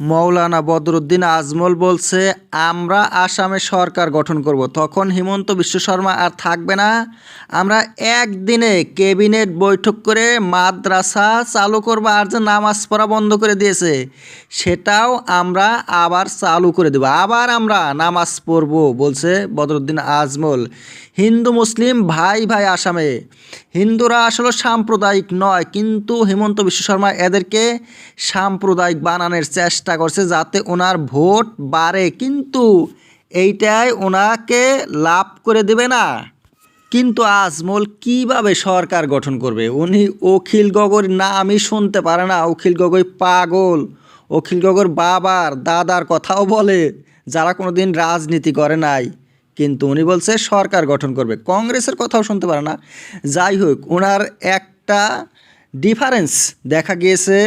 মৌলানা বদরুদ্দিন আজমল বলছে, আমরা আসামে সরকার গঠন করব। তখন হিমন্ত বিশ্ব শর্মা আর থাকবে না। আমরা একদিনে ক্যাবিনেট বৈঠক করে মাদ্রাসা চালু করব, আর যে নামাজ পড়া বন্ধ করে দিয়েছে সেটাও আমরা আবার চালু করে দেব, আবার আমরা নামাজ পড়ব বলছে বদরুদ্দিন আজমল। হিন্দু মুসলিম ভাই ভাই আসামে। হিন্দুরা আসলে সাম্প্রদায়িক নয়, কিন্তু হিমন্ত বিশ্ব শর্মা এদেরকে সাম্প্রদায়িক বানানোর চেষ্টা করছে যাতে ওনার ভোট বাড়ে, কিন্তু এইটাই ওনাকে লাভ করে দেবে না। কিন্তু আজমল কিভাবে সরকার গঠন করবে? উনি অখিল গগৈর নামই শুনতে পারে না। অখিল গগৈ পাগল। অখিল গগৈর বাবার দাদার কথাও বলে, যারা কোনো দিন রাজনীতি করে নাই, কিন্তু উনি বলছে সরকার গঠন করবে। কংগ্রেসের কথাও শুনতে পারে না। যাই হোক, ওনার একটা ডিফারেন্স দেখা গিয়েছে।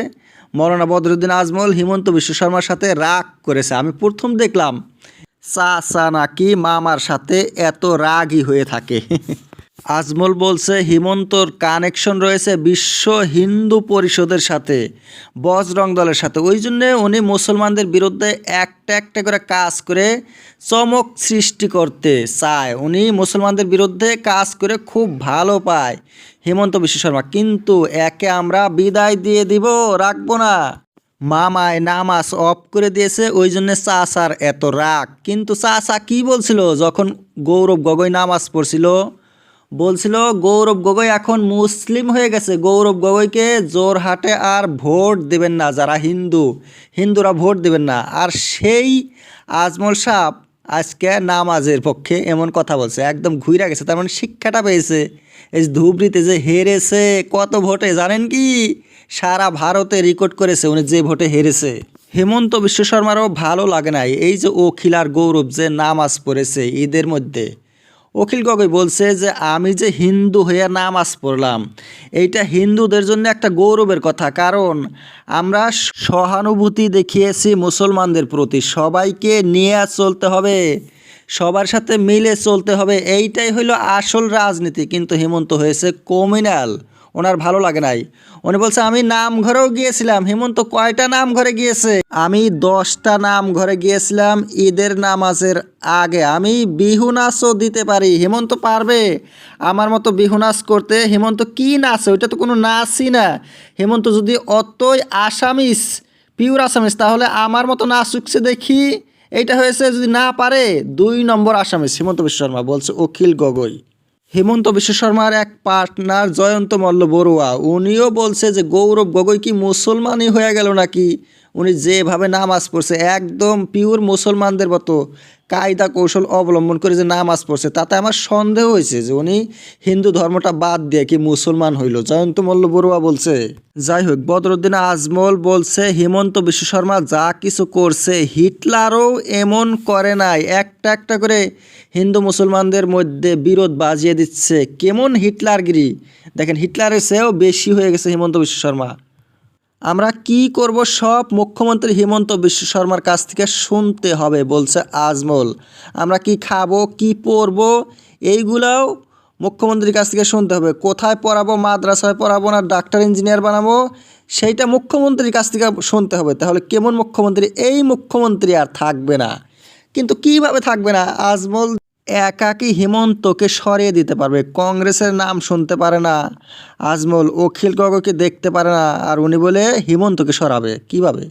মৌলানা বদরুদ্দিন আজমল হিমন্ত বিশ্ব শর্মার সাথে রাগ করেছে। আমি প্রথম দেখলাম চাচা নাকি মামার সাথে এত রাগই হয়ে থাকে। আজমল বলছে হিমন্তর কানেকশন রয়েছে বিশ্ব হিন্দু পরিষদের সাথে, বজরং দলের সাথে। ওই জন্যে উনি মুসলমানদের বিরুদ্ধে একটা একটা করে কাজ করে চমক সৃষ্টি করতে চায়। উনি মুসলমানদের বিরুদ্ধে কাজ করে খুব ভালো পায় হিমন্ত বিশ্ব শর্মা। কিন্তু একে আমরা বিদায় দিয়ে দিব, রাখবো না। মামায় নামাজ অফ করে দিয়েছে, ওই জন্য চাচার এত রাগ। কিন্তু চাচা কি বলছিল যখন গৌরব গগৈ নামাজ পড়ছিল? বলছিল গৌরব গগৈ এখন মুসলিম হয়ে গেছে, গৌরব গগৈকে জোরহাটে আর ভোট দেবেন না, যারা হিন্দুরা ভোট দেবেন না। আর সেই আজমল সাহ আজকে নামাজের পক্ষে এমন কথা বলছে, একদম ঘুরে গেছে। তার মানে শিক্ষাটা পেয়েছে। এই ধুবড়িতে যে হেরেছে কত ভোটে জানেন কি? সারা ভারতে রেকর্ড করেছে উনি যে ভোটে হেরেছে। হেমন্ত বিশ্ব শর্মারও ভালো লাগে নাই এই যে অখিল আর গৌরব যে নামাজ পড়েছে ঈদের মধ্যে। অখিল গগৈ বলছে যে আমি যে হিন্দু হয়ে নামাজ পড়লাম, এইটা হিন্দুদের জন্য একটা গৌরবের কথা, কারণ আমরা সহানুভূতি দেখিয়েছি মুসলমানদের প্রতি। সবাইকে নিয়ে চলতে হবে, সবার সাথে মিলে চলতে হবে, এইটাই হলো আসল রাজনীতি। কিন্তু হিমন্ত হয়েছে কমিউনাল, ওনার ভালো লাগে নাই। উনি বলছে আমি নাম ঘরেও গিয়েছিলাম। হিমন্ত কয়টা নাম ঘরে গিয়েছে? আমি 10টা নাম ঘরে গিয়েছিলাম ঈদের নামাজের আগে। আমি বিহু নাচও দিতে পারি। হিমন্ত পারবে আমার মতো বিহু নাচ করতে? হিমন্ত কি নাচে? ওইটা তো কোনো নাচই না। হিমন্ত যদি অতই আসামিস, পিওর আসামিস, তাহলে আমার মতো নাচ শিখছে দেখি। এইটা হয়েছে যদি না পারে 2 নম্বর আসামিস হিমন্ত বিশ্ব শর্মা, বলছে অখিল গগৈ। হিমন্ত বিশ্ব শর্মার এক পার্টনার জয়ন্ত মল্ল বড়ুয়া, উনিও বলছে যে গৌরব গগৈ কি মুসলমানই হয়ে গেল নাকি? উনি যেভাবে নামাজ পড়ছে একদম পিওর মুসলমানদের মতো কায়দা কৌশল অবলম্বন করে যে নামাজ পড়ছে, তাতে আমার সন্দেহ হয়েছে যে উনি হিন্দু ধর্মটা বাদ দিয়ে কি মুসলমান হইল। জয়ন্ত মল্ল বড়ুয়া বলছে। যাই হোক, বদরুদ্দিন আজমল বলছে হিমন্ত বিশ্ব শর্মা যা কিছু করছে হিটলারও এমন করে নাই। একটা একটা করে হিন্দু মুসলমানদের মধ্যে বিরোধ বাজিয়ে দিচ্ছে। কেমন হিটলারগিরি দেখেন, হিটলারের চেয়েও বেশি হয়ে গেছে হিমন্ত বিশ্ব শর্মা। আমরা কি করব সব মুখ্যমন্ত্রী হিমন্ত বিশ্ব শর্মার কাছ থেকে শুনতে হবে বলছে আজমল। আমরা কি খাবো, কি পরবো, এইগুলাও মুখ্যমন্ত্রীর কাছ থেকে শুনতে হবে। কোথায় পড়াবো, মাদ্রাসায় পড়াবো না ডাক্তার ইঞ্জিনিয়ার বানাবো, সেইটা মুখ্যমন্ত্রীর কাছ থেকে শুনতে হবে। তাহলে কেমন মুখ্যমন্ত্রী? এই মুখ্যমন্ত্রী আর থাকবে না। কিন্তু কিভাবে থাকবে না? আজমল একাকী হিমন্তকে সরিয়ে দিতে পারবে। কংগ্রেসের নাম শুনতে পারে না আজমল, অখিল গগৈকে দেখতে পারে না, আর উনি বলে হিমন্তকে সরাবে কিভাবে?